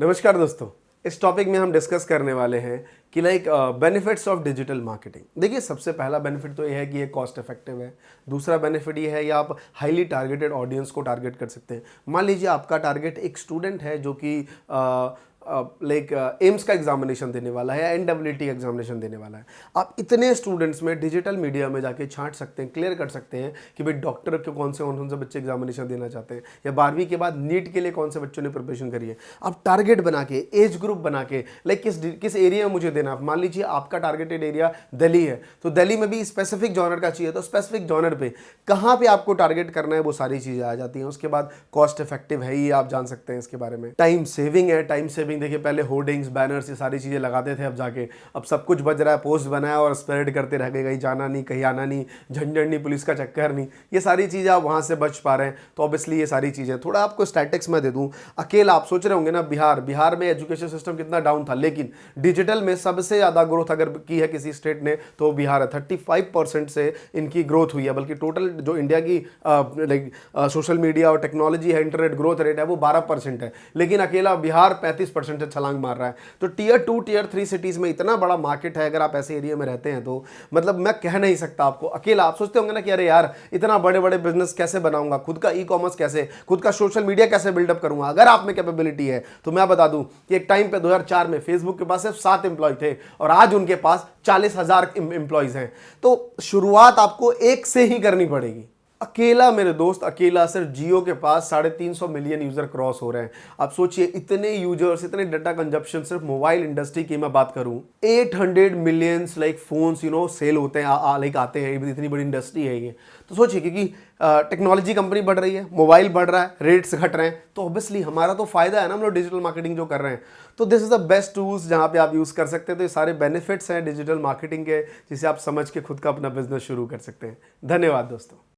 नमस्कार दोस्तों। इस टॉपिक में हम डिस्कस करने वाले हैं कि बेनिफिट्स ऑफ डिजिटल मार्केटिंग। देखिए, सबसे पहला बेनिफिट तो ये है कि ये कॉस्ट इफेक्टिव है। दूसरा बेनिफिट ये है कि आप हाईली टारगेटेड ऑडियंस को टारगेट कर सकते हैं। मान लीजिए आपका टारगेट एक स्टूडेंट है जो कि एम्स का एग्जामिनेशन देने वाला है या NWT एग्जामिनेशन देने वाला है। आप इतने स्टूडेंट्स में डिजिटल मीडिया में जाके छांट सकते हैं, क्लियर कर सकते हैं कि भाई डॉक्टर के कौन से बच्चे एग्जामिनेशन देना चाहते हैं, या 12वीं के बाद नीट के लिए कौन से बच्चों ने प्रिपरेशन करी है। आप टारगेट बना के, एज ग्रुप बना के, किस एरिया में मुझे देना। मान लीजिए आपका टारगेटेड एरिया दिल्ली है, तो दिल्ली में भी स्पेसिफिक जॉनर का चाहिए, तो स्पेसिफिक जॉनर पे कहाँ पे आपको टारगेट करना है वो सारी चीज़ें आ जाती हैं। उसके बाद कॉस्ट इफेक्टिव है ही, आप जान सकते हैं इसके बारे में। टाइम सेविंग है। टाइम सेविंग देखिए, पहले होर्डिंग्स, बैनर्स, ये सारी चीज़ें लगाते थे, अब सब कुछ बज रहा है, पोस्ट बनाया और स्प्रेड करते रह गए, कहीं जाना नहीं, कहीं आना नहीं, झंझट नहीं, पुलिस का चक्कर नहीं, ये सारी चीज़ें आप वहाँ से बच पा रहे हैं। तो ऑब्वियसली ये सारी चीज़ें, थोड़ा आपको स्टैटिक्स में दे दूँ। अकेला आप सोच रहे होंगे ना, बिहार में एजुकेशन सिस्टम कितना डाउन था, लेकिन डिजिटल में सबसे ज़्यादा ग्रोथ अगर की है किसी स्टेट ने तो बिहार है। 35% से इनकी ग्रोथ हुई है, बल्कि टोटल जो इंडिया की सोशल मीडिया और टेक्नोलॉजी है, इंटरनेट ग्रोथ रेट है, वो 12% है, लेकिन अकेला बिहार 35% से छलांग मार रहा है। तो टियर 2 टियर 3 सिटीज में इतना बड़ा मार्केट है। अगर आप ऐसे एरिया में रहते हैं तो मतलब मैं कह नहीं सकता आपको। अकेला आप सोचते होंगे ना कि अरे यार, इतना बड़े बड़े बिजनेस कैसे बनाऊंगा, खुद का ई-कॉमर्स कैसे, खुद का सोशल मीडिया कैसे बिल्डअप करूंगा। अगर आप में कैपेबिलिटी है तो मैं बता दूं कि एक टाइम पे 2004 में फेसबुक के पास सिर्फ 7 एम्प्लॉय थे और आज उनके पास 40,000 एम्प्लॉयज हैं। तो शुरुआत आपको एक से ही करनी पड़ेगी। अकेला मेरे दोस्त, अकेला सिर्फ जियो के पास 350 मिलियन यूजर क्रॉस हो रहे हैं। आप सोचिए, इतने यूजर्स, इतने डाटा कंजप्शन सिर्फ मोबाइल इंडस्ट्री की मैं बात करूं, 800 मिलियंस फोन्स सेल होते हैं, आते हैं। इतनी बड़ी इंडस्ट्री है ये। तो सोचिए, क्योंकि टेक्नोलॉजी कंपनी बढ़ रही है, मोबाइल बढ़ रहा है, रेट्स घट रहे हैं, तो ऑब्वियसली हमारा तो फायदा है ना, हम लोग डिजिटल मार्केटिंग जो कर रहे हैं। तो this is the best tools जहां पे आप यूज कर सकते हैं। तो ये सारे बेनिफिट्स हैं डिजिटल मार्केटिंग के, जिसे आप समझ के खुद का अपना बिजनेस शुरू कर सकते हैं। धन्यवाद दोस्तों।